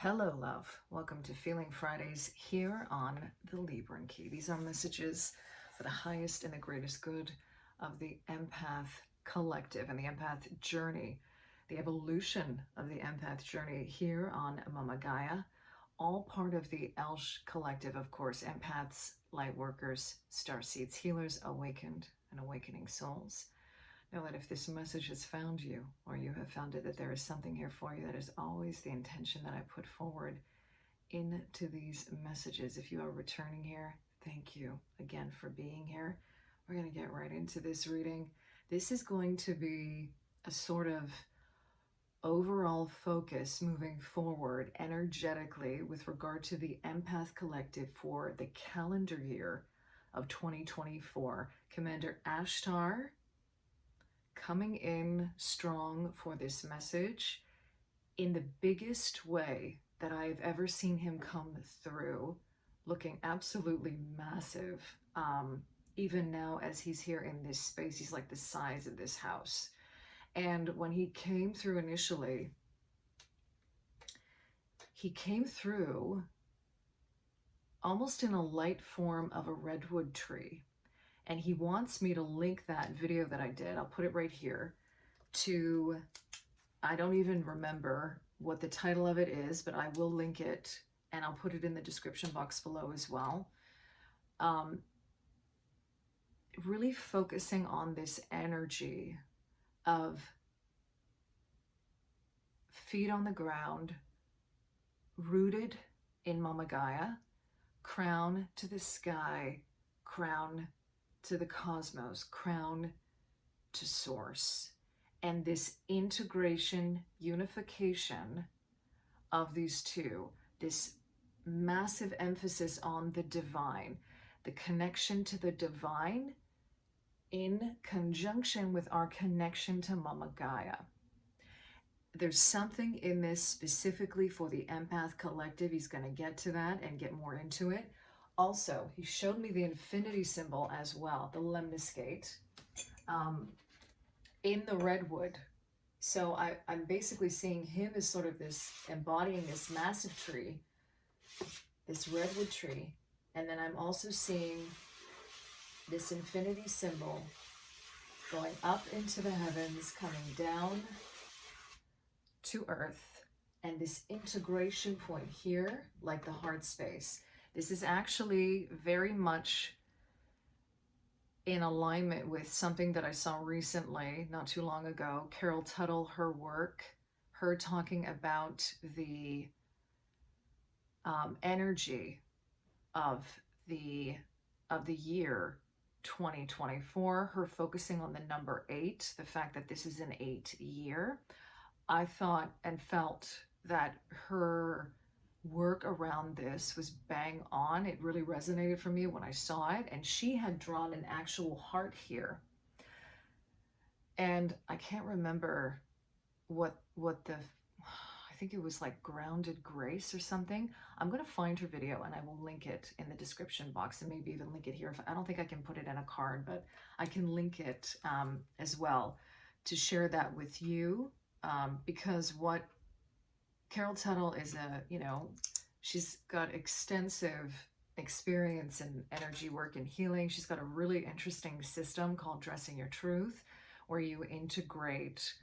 Hello, love. Welcome to Feeling Fridays here on the Libran Key. These are messages for the highest and the greatest good of the empath collective and the empath journey, the evolution of the empath journey here on Mama Gaia, all part of the Elsh collective, of course, empaths, light workers, starseeds, healers, awakened and awakening souls. Know that if this message has found you, or you have found it, that there is something here for you. That is always the intention that I put forward into these messages. If you are returning here, thank you again for being here. We're going to get right into this reading. This is going to be a sort of overall focus moving forward energetically with regard to the Empath Collective for the calendar year of 2024. Commander Ashtar coming in strong for this message in the biggest way that I've ever seen him come through, looking absolutely massive. Even now as he's here in this space, he's like the size of this house. And when he came through initially, he came through almost in a light form of a redwood tree. And he wants me to link that video that I did, I'll put it right here, to, I don't even remember what the title of it is, but I will link it and I'll put it in the description box below as well. Really focusing on this energy of feet on the ground, rooted in Mama Gaia, crown to the sky, crown to the cosmos, crown to source, and this integration, unification of these two, this massive emphasis on the divine, the connection to the divine in conjunction with our connection to Mama Gaia. There's something in this specifically for the Empath Collective. He's going to get to that and get more into it. Also, he showed me the infinity symbol as well, the lemniscate, in the redwood. So I'm basically seeing him as sort of this, embodying this massive tree, this redwood tree. And then I'm also seeing this infinity symbol going up into the heavens, coming down to earth, and this integration point here, like the heart space. This is actually very much in alignment with something that I saw recently, not too long ago. Carol Tuttle, her work, her talking about the energy of the year 2024, her focusing on the number 8, the fact that this is an 8 year. I thought and felt that her work around this was bang on. It really resonated for me when I saw it, and she had drawn an actual heart here, and I can't remember what the, I think it was like Grounded Grace or something. I'm going to find her video and I will link it in the description box, and maybe even link it here. I don't think I can put it in a card, but I can link it as well to share that with you, because what Carol Tuttle is she's got extensive experience in energy work and healing. She's got a really interesting system called Dressing Your Truth, where you integrate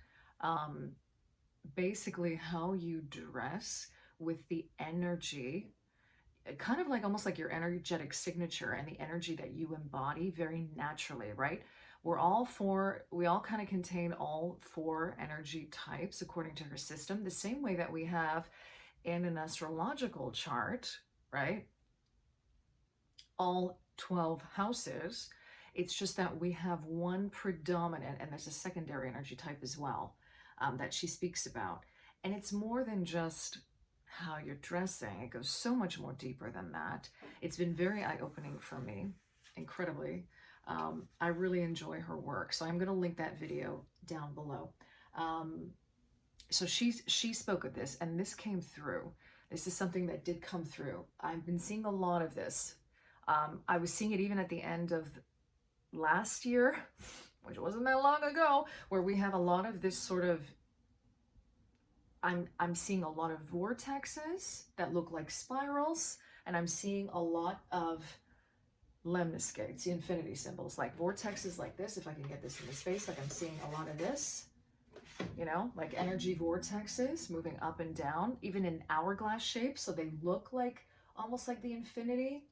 basically how you dress with the energy, kind of like almost like your energetic signature and the energy that you embody very naturally, right? We all kind of contain all 4 energy types according to her system, the same way that we have in an astrological chart, right? All 12 houses. It's just that we have one predominant, and there's a secondary energy type as well that she speaks about. And it's more than just how you're dressing. It goes so much more deeper than that. It's been very eye-opening for me, incredibly. I really enjoy her work. So I'm going to link that video down below. So she spoke of this, and this came through. This is something that did come through. I've been seeing a lot of this. I was seeing it even at the end of last year, which wasn't that long ago, where we have a lot of this sort of I'm seeing a lot of vortexes that look like spirals, and I'm seeing a lot of lemniscates, the infinity symbols, like vortexes like this. If I can get this in the space, like I'm seeing a lot of this, you know, like energy vortexes moving up and down, even in hourglass shape. So they look like almost like the infinity.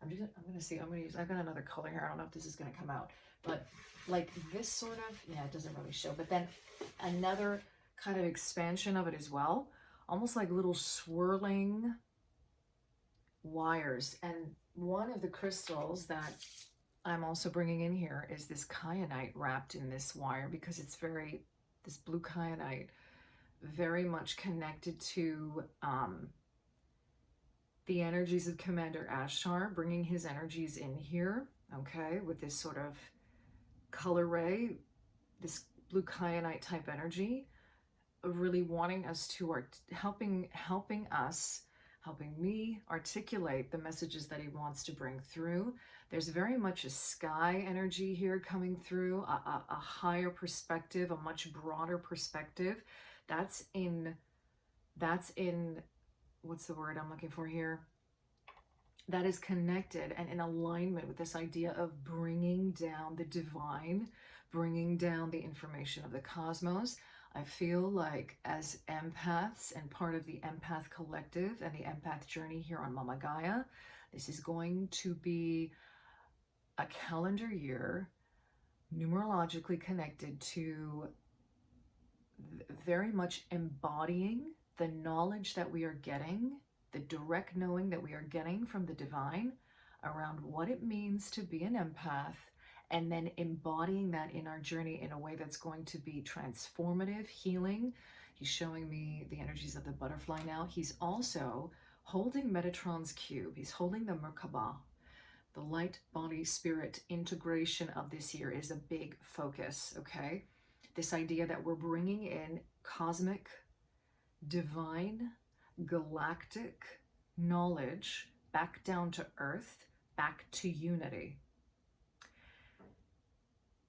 I'm gonna see, I've got another color here. I don't know if this is gonna come out, but like this sort of, yeah, it doesn't really show, but then another kind of expansion of it as well, almost like little swirling wires. And one of the crystals that I'm also bringing in here is this kyanite wrapped in this wire, because it's this blue kyanite, very much connected to the energies of Commander Ashtar, bringing his energies in here, okay, with this sort of color ray, this blue kyanite type energy, really wanting us to helping me articulate the messages that he wants to bring through. There's very much a sky energy here coming through, a higher perspective, a much broader perspective. That's in, what's the word I'm looking for here? That is connected and in alignment with this idea of bringing down the divine, bringing down the information of the cosmos. I feel like as empaths and part of the Empath Collective and the Empath Journey here on Mama Gaia, this is going to be a calendar year numerologically connected to very much embodying the knowledge that we are getting, the direct knowing that we are getting from the divine around what it means to be an empath, and then embodying that in our journey in a way that's going to be transformative, healing. He's showing me the energies of the butterfly now. He's also holding Metatron's cube. He's holding the Merkaba. The light body spirit integration of this year is a big focus, okay? This idea that we're bringing in cosmic, divine, galactic knowledge back down to earth, back to unity.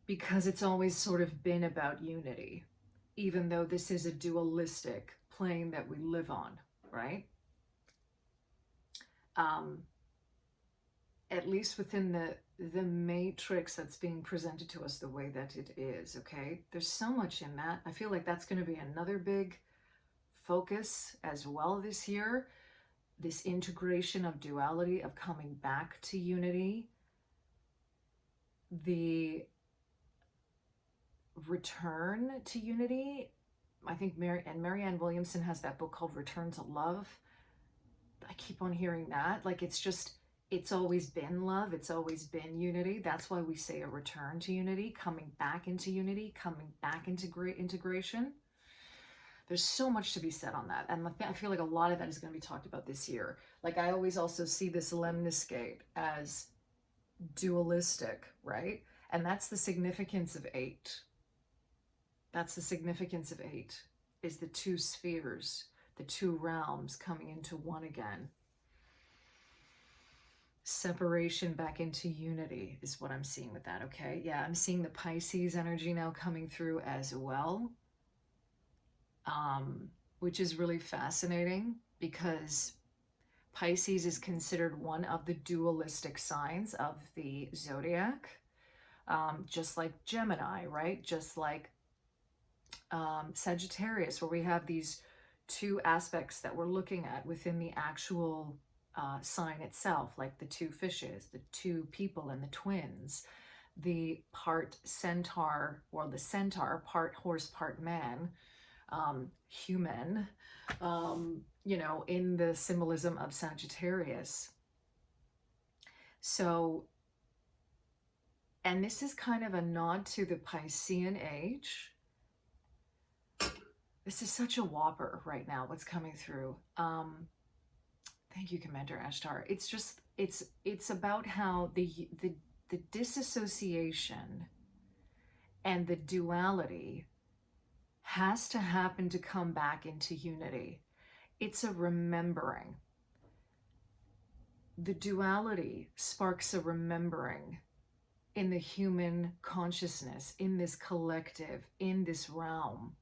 Because it's always sort of been about unity, even though this is a dualistic plane that we live on, right? At least within the matrix that's being presented to us the way that it is, okay? There's so much in that. I feel like that's going to be another big focus as well this year. This integration of duality, of coming back to unity, the return to unity. I think Marianne Williamson has that book called Return to Love. I keep on hearing that. Like, it's always been love. It's always been unity. That's why we say a return to unity, coming back into unity, coming back into great integration. There's so much to be said on that. And I feel like a lot of that is going to be talked about this year. Like, I always also see this lemniscate as dualistic, right? And that's the significance of 8. That's the significance of 8, is the 2 spheres, the 2 realms coming into one again. Separation back into unity is what I'm seeing with that, okay? Yeah, I'm seeing the Pisces energy now coming through as well, which is really fascinating, because Pisces is considered one of the dualistic signs of the zodiac, just like Gemini, right? Just like Sagittarius, where we have these 2 aspects that we're looking at within the actual sign itself, like the 2 fishes, the 2 people and the twins, the part centaur, or the centaur, part horse, part man, human, you know, in the symbolism of Sagittarius. So, and this is kind of a nod to the Piscean age. This is such a whopper right now, what's coming through. Thank you, Commander Ashtar. It's just, it's about how the disassociation and the duality has to happen to come back into unity. It's a remembering. The duality sparks a remembering in the human consciousness, in this collective, in this realm,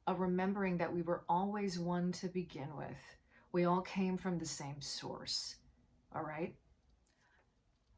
a remembering that we were always one to begin with. We all came from the same source. All right?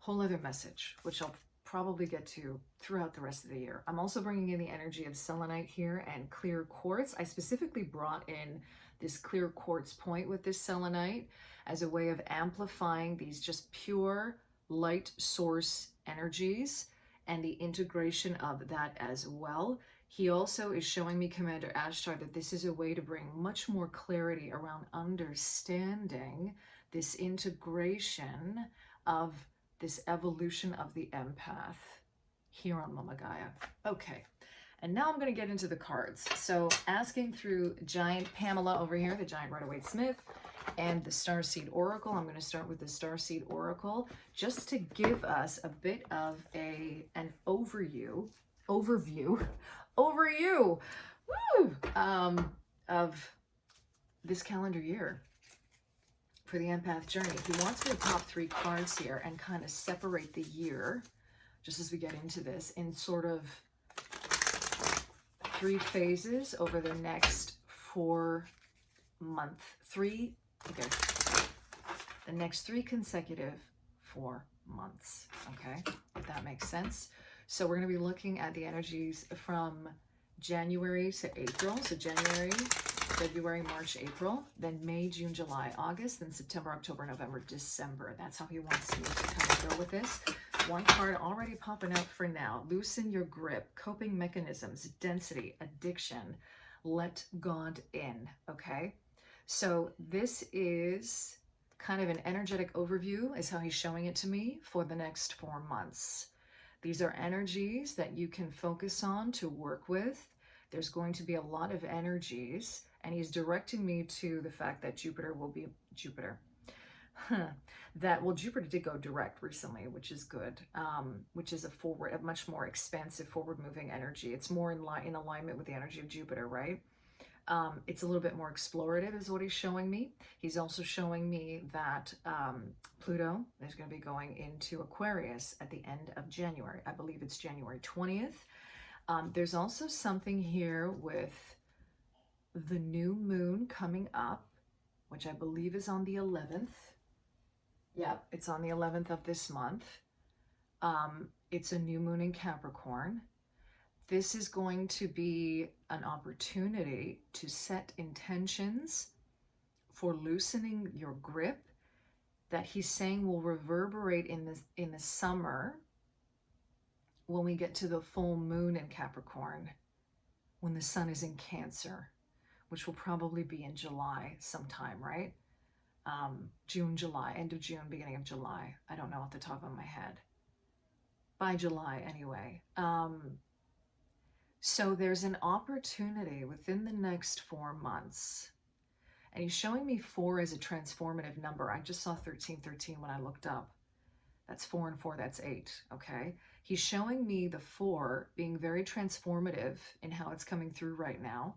Whole other message, which I'll probably get to throughout the rest of the year. I'm also bringing in the energy of selenite here and clear quartz. I specifically brought in this clear quartz point with this selenite as a way of amplifying these just pure light source energies and the integration of that as well. He also is showing me, Commander Ashtar, that this is a way to bring much more clarity around understanding this integration of this evolution of the empath here on Mama Gaia. Okay, and now I'm going to get into the cards. So asking through Giant Pamela over here, the Giant Rider-Waite-Smith, and the Starseed Oracle. I'm going to start with the Starseed Oracle just to give us a bit of an overview, woo, of this calendar year for the Empath Journey. He wants me to pop 3 cards here and kind of separate the year, just as we get into this, in sort of 3 phases over the next 4 months. The next 3 consecutive 4 months, okay? If that makes sense. So we're going to be looking at the energies from January to April. So January, February, March, April, then May, June, July, August, then September, October, November, December. That's how he wants me to kind of go with this. 1 card already popping out for now. Loosen your grip, coping mechanisms, density, addiction, let God in, okay? So this is kind of an energetic overview is how he's showing it to me for the next 4 months. These are energies that you can focus on to work with. There's going to be a lot of energies, and he's directing me to the fact that Jupiter Jupiter did go direct recently, which is good, which is a much more expansive, forward-moving energy. It's more in alignment with the energy of Jupiter, right? It's a little bit more explorative is what he's showing me. He's also showing me that Pluto is going to be going into Aquarius at the end of January. I believe it's January 20th. There's also something here with the new moon coming up, which I believe is on the 11th. Yeah, it's on the 11th of this month. It's a new moon in Capricorn. This is going to be an opportunity to set intentions for loosening your grip that he's saying will reverberate in the summer when we get to the full moon in Capricorn, when the sun is in Cancer, which will probably be in July sometime, right? June, July, end of June, beginning of July. I don't know off the top of my head. By July, anyway. So there's an opportunity within the next 4 months. And he's showing me 4 as a transformative number. I just saw 1313 when I looked up. That's 4 and 4, that's 8, okay? He's showing me the 4 being very transformative in how it's coming through right now.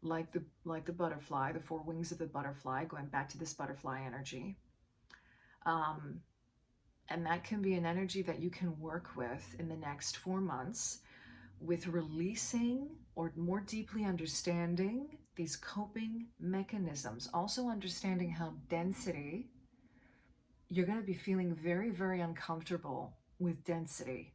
Like the butterfly, the 4 wings of the butterfly, going back to this butterfly energy. And that can be an energy that you can work with in the next 4 months with releasing or more deeply understanding these coping mechanisms. Also understanding how density, you're going to be feeling very, very uncomfortable with density.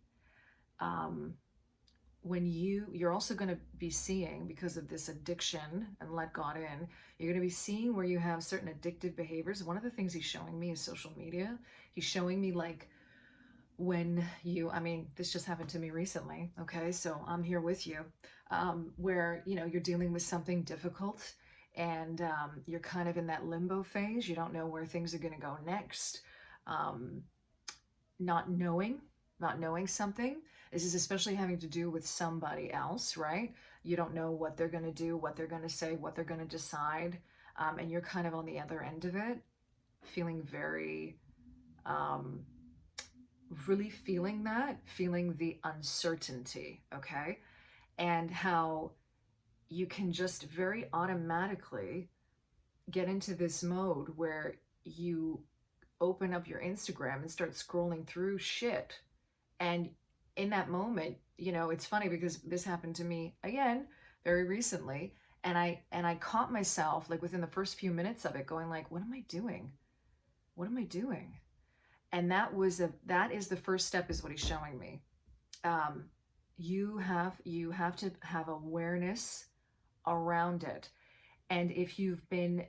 When you're also going to be seeing, because of this addiction and let God in, you're going to be seeing where you have certain addictive behaviors. One of the things he's showing me is social media. He's showing me like when this just happened to me recently. Okay. So I'm here with you, where, you're dealing with something difficult and, you're kind of in that limbo phase. You don't know where things are going to go next. Not knowing something. This is especially having to do with somebody else, right? You don't know what they're going to do, what they're going to say, what they're going to decide. And you're kind of on the other end of it, feeling very, really feeling the uncertainty, okay? And how you can just very automatically get into this mode where you open up your Instagram and start scrolling through shit. And in that moment, it's funny because this happened to me again very recently, And I caught myself like within the first few minutes of it going like, what am I doing? What am I doing? And that is the first step, is what he's showing me. You have to have awareness around it. And if you've been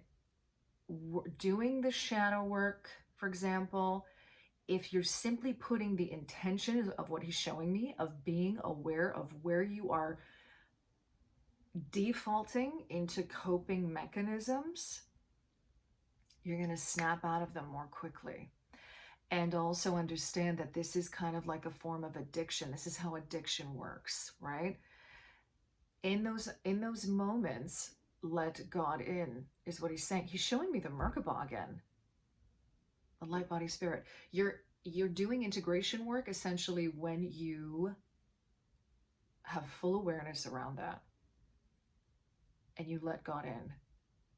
doing the shadow work, for example, if you're simply putting the intention of what he's showing me of being aware of where you are defaulting into coping mechanisms, you're going to snap out of them more quickly. And also understand that this is kind of like a form of addiction. This is how addiction works, right? In those moments, let God in, is what he's saying. He's showing me the Merkaba again, the light body spirit. You're doing integration work essentially when you have full awareness around that, and you let God in,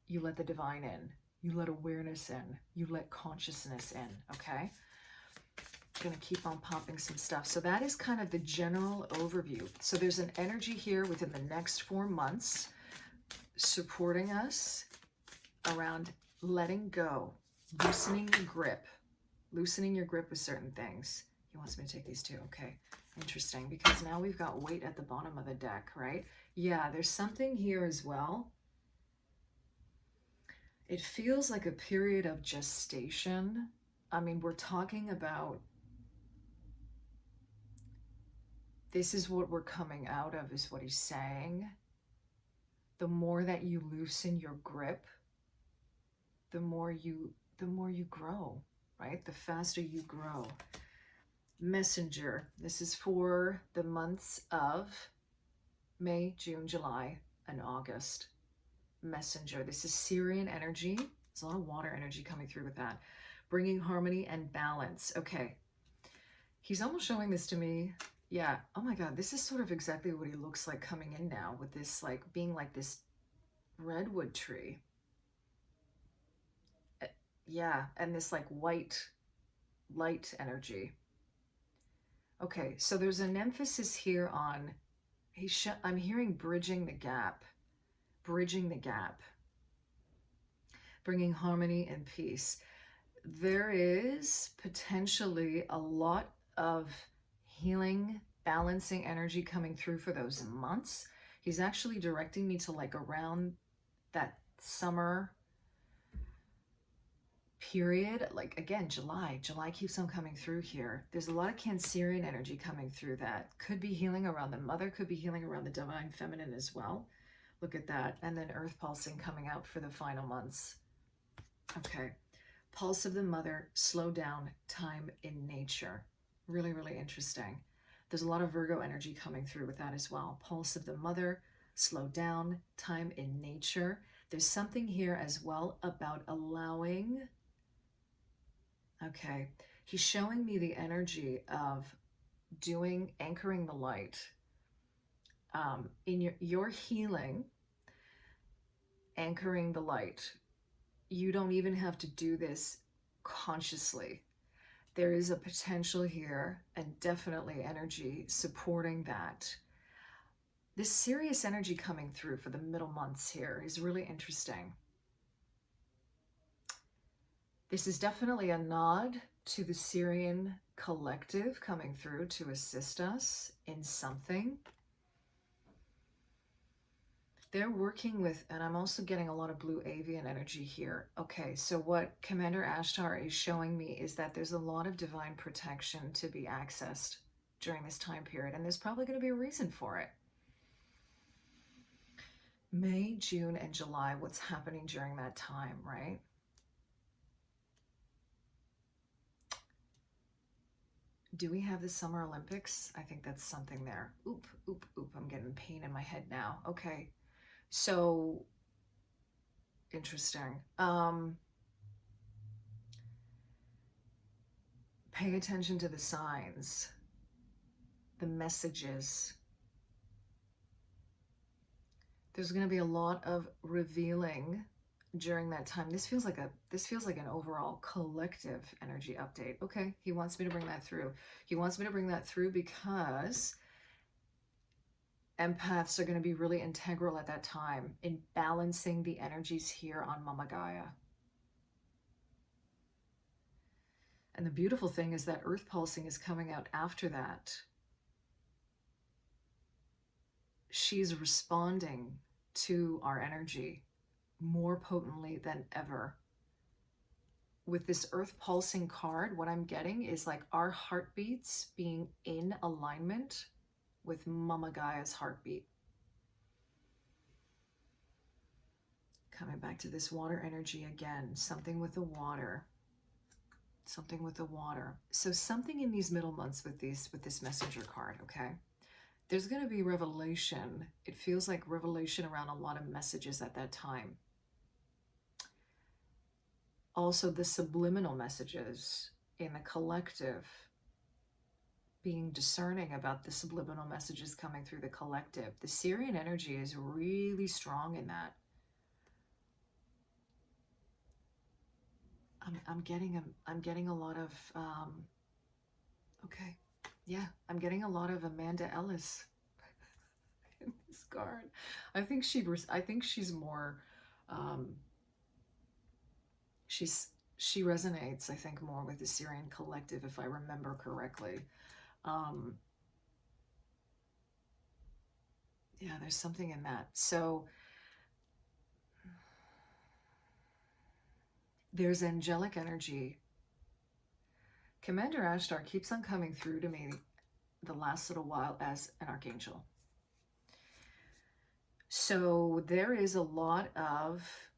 you let the divine in, you let awareness in, you let consciousness in. Okay, I'm gonna keep on popping some stuff. So that is kind of the general overview. So there's an energy here within the next 4 months supporting us around letting go, loosening your grip with certain things. He wants me to take these too. Okay, interesting, because now we've got weight at the bottom of the deck, right? Yeah, there's something here as well. It feels like a period of gestation. I mean, we're talking about, this is what we're coming out of, is what he's saying. The more that you loosen your grip, the more you grow, right? The faster you grow. Messenger. This is for the months of May, June, July, and August. Messenger. This is Syrian energy. There's a lot of water energy coming through with that. Bringing harmony and balance. Okay. He's almost showing this to me. Yeah. Oh my God. This is sort of exactly what he looks like coming in now, with this like being like this redwood tree. Yeah. And this like white light energy. Okay. So there's an emphasis here on, I'm hearing bridging the gap, bringing harmony and peace. There is potentially a lot of healing, balancing energy coming through for those months. He's actually directing me to like around that summer period, like again, July keeps on coming through here. There's a lot of Cancerian energy coming through that could be healing around the mother, could be healing around the divine feminine as well. Look at that. And then earth pulsing coming out for the final months. Okay. Pulse of the mother, slow down, time in nature. Really, really interesting. There's a lot of Virgo energy coming through with that as well. Pulse of the mother, slow down, time in nature. There's something here as well about allowing. Okay. He's showing me the energy of anchoring the light. In your healing, anchoring the light. You don't even have to do this consciously. There is a potential here, and definitely energy supporting that. This serious energy coming through for the middle months here is really interesting. This is definitely a nod to the Syrian collective coming through to assist us in something. They're working with, and I'm also getting a lot of blue avian energy here. Okay, so what Commander Ashtar is showing me is that there's a lot of divine protection to be accessed during this time period, and there's probably going to be a reason for it. May, June, and July, what's happening during that time, right? Do we have the Summer Olympics? I think that's something there. Oop, I'm getting pain in my head now. Okay. So interesting. Pay attention to the signs, the messages. There's going to be a lot of revealing during that time. This feels like an overall collective energy update. Okay, he wants me to bring that through. He wants me to bring that through because Empaths are going to be really integral at that time in balancing the energies here on Mama Gaia. And the beautiful thing is that earth pulsing is coming out after that. She's responding to our energy more potently than ever. With this earth pulsing card, what I'm getting is like our heartbeats being in alignment with Mama Gaia's heartbeat. Coming back to this water energy again, something with the water. Something with the water. So something in these middle months with this messenger card, okay? There's going to be revelation. It feels like revelation around a lot of messages at that time. Also, the subliminal messages in the collective, being discerning about the subliminal messages coming through the collective. The Syrian energy is really strong in that. I'm getting a lot of okay, yeah, I'm getting a lot of Amanda Ellis in this card. I think she's more she resonates, I think, more with the Syrian collective, if I remember correctly. Yeah, there's something in that. So there's angelic energy. Commander Ashtar keeps on coming through to me the last little while as an archangel. So there is a lot of,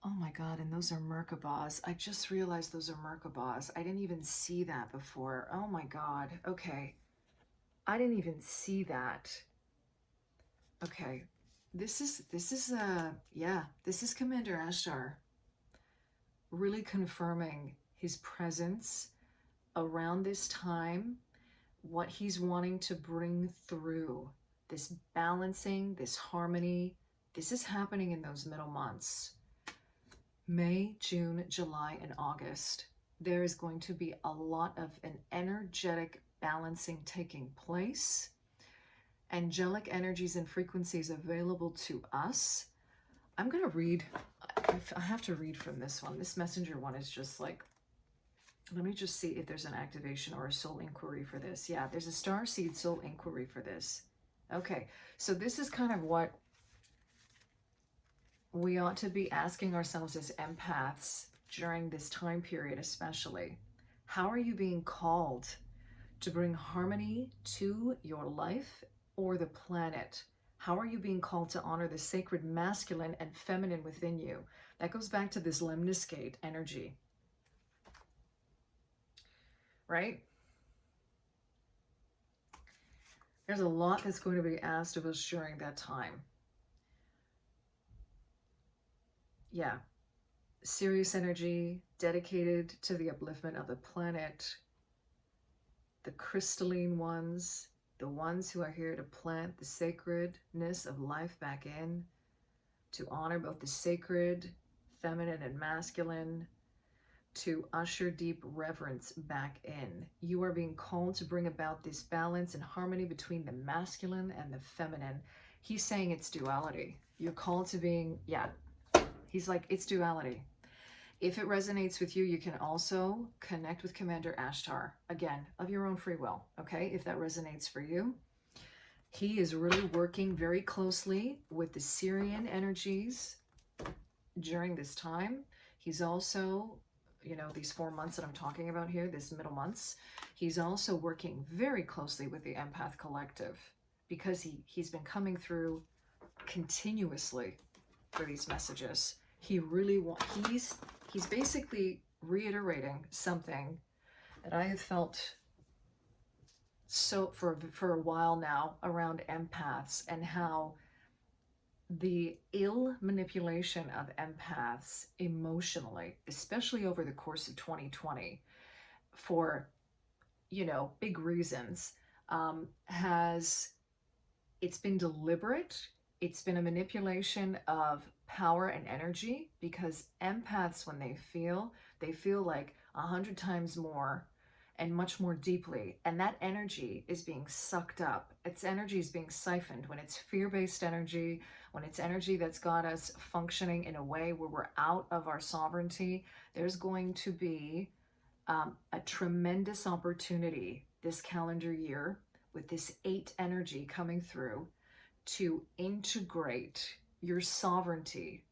oh my God, and those are Merkabahs. I just realized those are Merkabahs. I didn't even see that before. Oh my God. Okay. I didn't even see that. Okay. This is Commander Ashtar really confirming his presence around this time, what he's wanting to bring through, this balancing, this harmony. This is happening in those middle months. May, June, July, and August. There is going to be a lot of an energetic balancing taking place. Angelic energies and frequencies available to us. I'm going to read, I have to read from this one. This messenger one is just like, let me just see if there's an activation or a soul inquiry for this. Yeah, there's a Starseed soul inquiry for this. Okay, so this is kind of what we ought to be asking ourselves as empaths during this time period especially. How are you being called to bring harmony to your life or the planet? How are you being called to honor the sacred masculine and feminine within you? That goes back to this lemniscate energy, right? There's a lot that's going to be asked of us during that time. Yeah, serious energy dedicated to the upliftment of the planet, the crystalline ones, the ones who are here to plant the sacredness of life back in, to honor both the sacred, feminine, and masculine, to usher deep reverence back in. You are being called to bring about this balance and harmony between the masculine and the feminine. He's saying it's duality. You're called to being, yeah, he's like, it's duality. If it resonates with you, you can also connect with Commander Ashtar, again, of your own free will, okay? If that resonates for you. He is really working very closely with the Syrian energies during this time. He's also, you know, these 4 months that I'm talking about here, this middle months, he's also working very closely with the Empath Collective because he's been coming through continuously for these messages. He really he's basically reiterating something that I have felt so for a while now around empaths, and how the ill manipulation of empaths emotionally, especially over the course of 2020 for, you know, big reasons, it's been deliberate. It's been a manipulation of power and energy, because empaths, when they feel like 100 times more, and much more deeply. And that energy is being sucked up. Its energy is being siphoned when it's fear-based energy, when it's energy that's got us functioning in a way where we're out of our sovereignty. There's going to be a tremendous opportunity this calendar year with this 8 energy coming through to integrate your sovereignty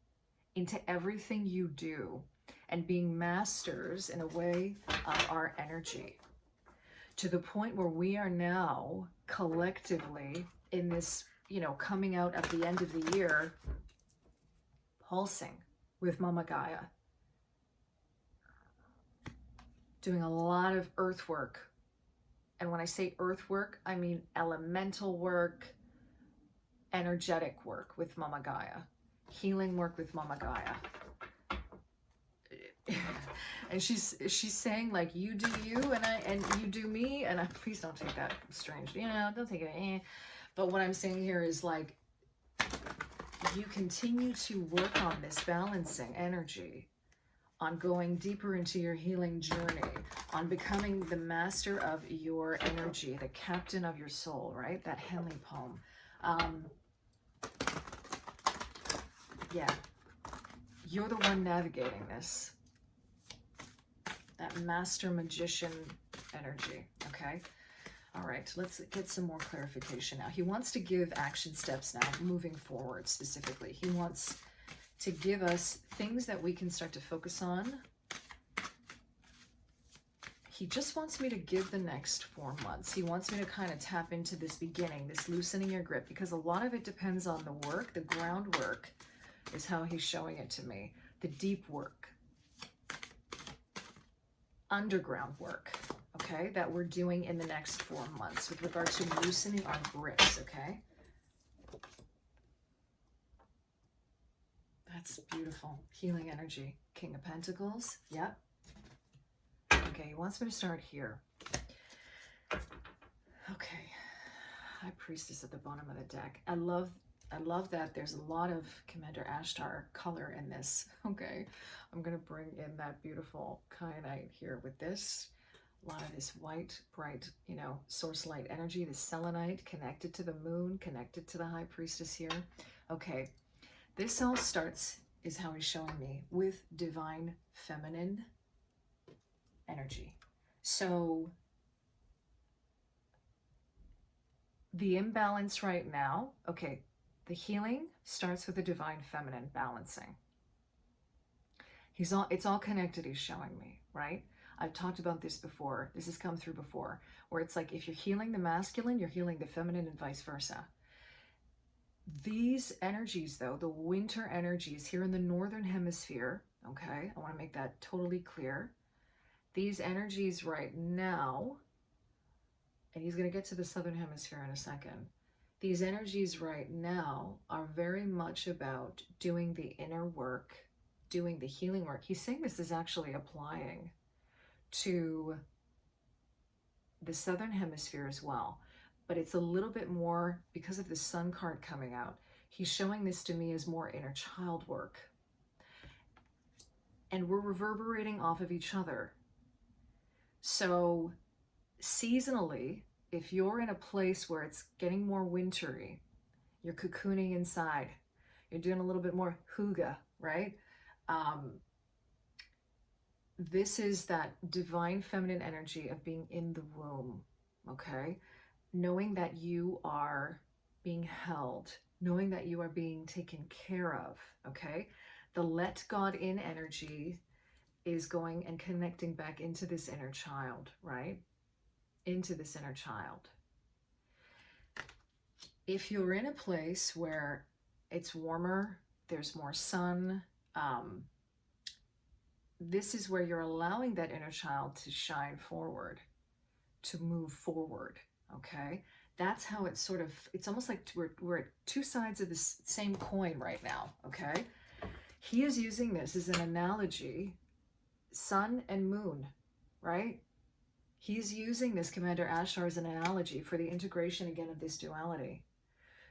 into everything you do and being masters in a way of our energy, to the point where we are now collectively in this, coming out at the end of the year, pulsing with Mama Gaia, doing a lot of earth work. And when I say earth work, I mean elemental work, energetic work with Mama Gaia, healing work with Mama Gaia. And she's saying, like, you do you and you do me, and please don't take that strange, don't take it. But what I'm saying here is, like, you continue to work on this balancing energy, on going deeper into your healing journey, on becoming the master of your energy, the captain of your soul, right? That Henley poem. Yeah, you're the one navigating this. That master magician energy, okay? All right, let's get some more clarification now. He wants to give action steps now, moving forward specifically. He wants to give us things that we can start to focus on. He just wants me to give the next 4 months. He wants me to kind of tap into this beginning, this loosening your grip, because a lot of it depends on the work, the groundwork is how he's showing it to me. The deep work, underground work, okay, that we're doing in the next 4 months with regard to loosening our grips, okay? That's beautiful. Healing energy. King of Pentacles. Yep. Okay, he wants me to start here. Okay. High Priestess at the bottom of the deck. I love that there's a lot of Commander Ashtar color in this. Okay. I'm going to bring in that beautiful Kyanite here with this. A lot of this white, bright, source light energy, the Selenite connected to the moon, connected to the High Priestess here. Okay. This all starts, is how he's showing me, with divine feminine energy. So the imbalance right now, okay, the healing starts with the divine feminine balancing. It's all connected, he's showing me, right? I've talked about this before. This has come through before, where it's like if you're healing the masculine, you're healing the feminine and vice versa. These energies, though, the winter energies here in the northern hemisphere, okay, I want to make that totally clear. These energies right now, and he's going to get to the southern hemisphere in a second. These energies right now are very much about doing the inner work, doing the healing work. He's saying this is actually applying to the southern hemisphere as well. But it's a little bit more, because of the sun card coming out, he's showing this to me as more inner child work. And we're reverberating off of each other. So seasonally, if you're in a place where it's getting more wintry, you're cocooning inside, you're doing a little bit more hygge, right? This is that divine feminine energy of being in the womb, okay? Knowing that you are being held, knowing that you are being taken care of, okay? The let God in energy is going and connecting back into this inner child, right? Into this inner child. If you're in a place where it's warmer, there's more sun, this is where you're allowing that inner child to shine forward, to move forward, okay? That's how it's sort of, it's almost like we're at two sides of the same coin right now, okay? He is using this as an analogy, sun and moon, right? He's using this, Commander Ashtar, as an analogy for the integration again of this duality.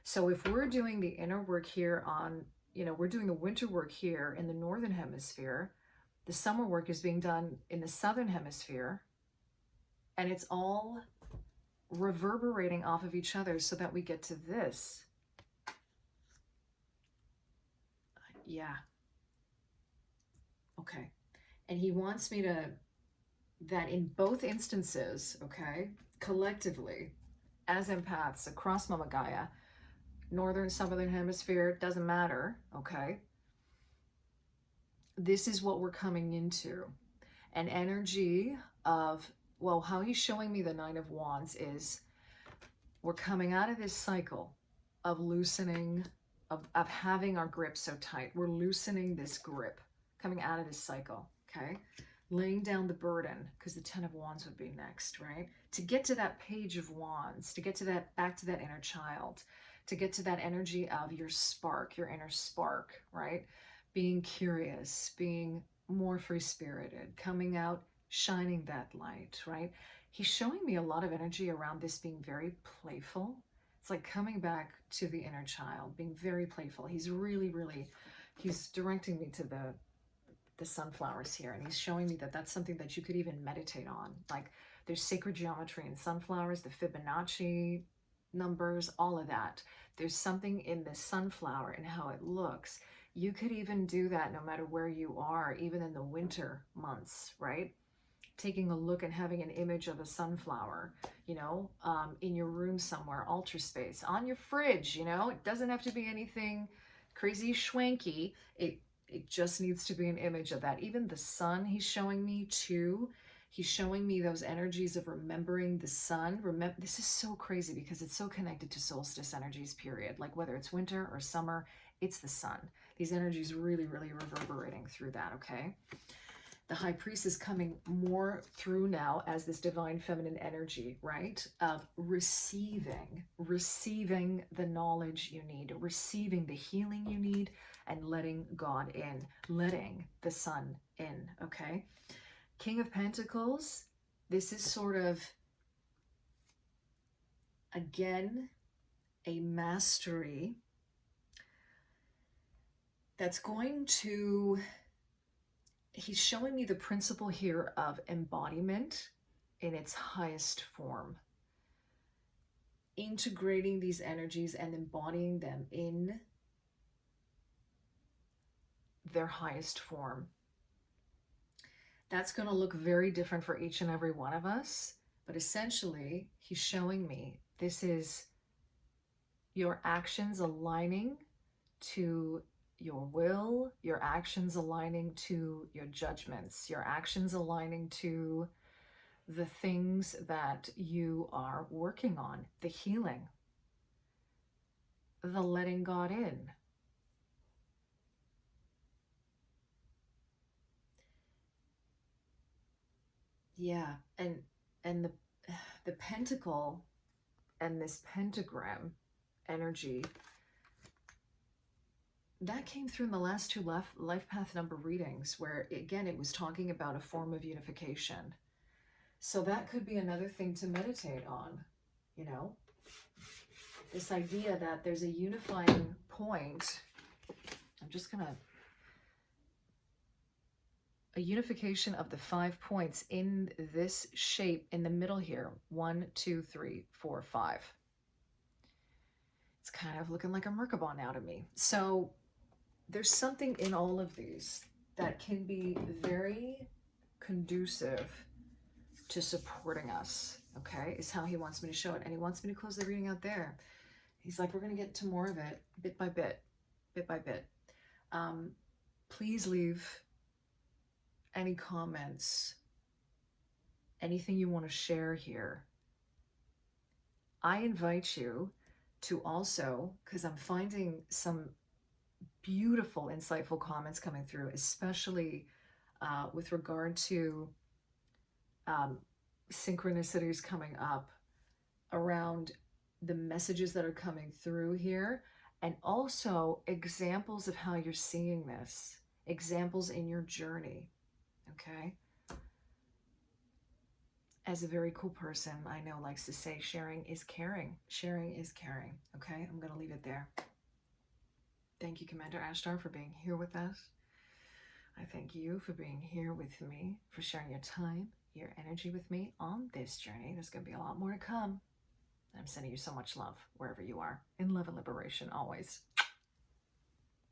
So if we're doing the inner work here on, we're doing the winter work here in the northern hemisphere, the summer work is being done in the southern hemisphere. And it's all reverberating off of each other so that we get to this. Yeah. Okay. And he wants me to, that in both instances, okay, collectively, as empaths across Mama Gaia, northern, southern hemisphere, doesn't matter, okay? This is what we're coming into. An energy of, well, how he's showing me the Nine of Wands is we're coming out of this cycle of loosening, of having our grip so tight. We're loosening this grip, coming out of this cycle, okay? Laying down the burden, because the Ten of Wands would be next, right? To get to that Page of Wands, to get to that, back to that inner child, to get to that energy of your spark, your inner spark, right? Being curious, being more free-spirited, coming out, shining that light, right? He's showing me a lot of energy around this being very playful. It's like coming back to the inner child, being very playful. He's really, really, he's directing me to the sunflowers here, and he's showing me that that's something that you could even meditate on. Like there's sacred geometry in sunflowers, the Fibonacci numbers, all of that. There's something in the sunflower and how it looks. You could even do that no matter where you are, even in the winter months, right? Taking a look and having an image of a sunflower, you know, in your room somewhere, altar space, on your fridge, you know, it doesn't have to be anything crazy schwanky. It just needs to be an image of that. Even the sun he's showing me too. He's showing me those energies of remembering the sun. Remember, this is so crazy because it's so connected to solstice energies, period. Like whether it's winter or summer, it's the sun. These energies really, really reverberating through that, okay? The High Priest is coming more through now as this divine feminine energy, right? Of receiving the knowledge you need, receiving the healing you need, and letting God in, letting the sun in, okay? King of Pentacles, this is sort of, again, a mastery that's going to, he's showing me the principle here of embodiment in its highest form. Integrating these energies and embodying them in their highest form. That's going to look very different for each and every one of us, but essentially he's showing me this is your actions aligning to your will, your actions aligning to your judgments, your actions aligning to the things that you are working on, the healing, the letting God in. Yeah, and the pentacle and this pentagram energy, that came through in the last two life path number readings, where again it was talking about a form of unification. So that could be another thing to meditate on, you know, this idea that there's a unifying point. I'm just gonna, a unification of the 5 points in this shape in the middle here. 1, 2, 3, 4, 5. It's kind of looking like a Merkaba now to me. So there's something in all of these that can be very conducive to supporting us, okay, is how he wants me to show it. And he wants me to close the reading out there. He's like, we're going to get to more of it bit by bit, bit by bit. Please leave any comments, anything you want to share here. I invite you to also, because I'm finding some beautiful, insightful comments coming through, especially with regard to synchronicities coming up around the messages that are coming through here, and also examples of how you're seeing this, examples in your journey, okay? As a very cool person I know likes to say, sharing is caring. Sharing is caring, okay? I'm going to leave it there. Thank you, Commander Ashtar, for being here with us. I thank you for being here with me, for sharing your time, your energy with me on this journey. There's going to be a lot more to come. I'm sending you so much love wherever you are. In love and liberation always.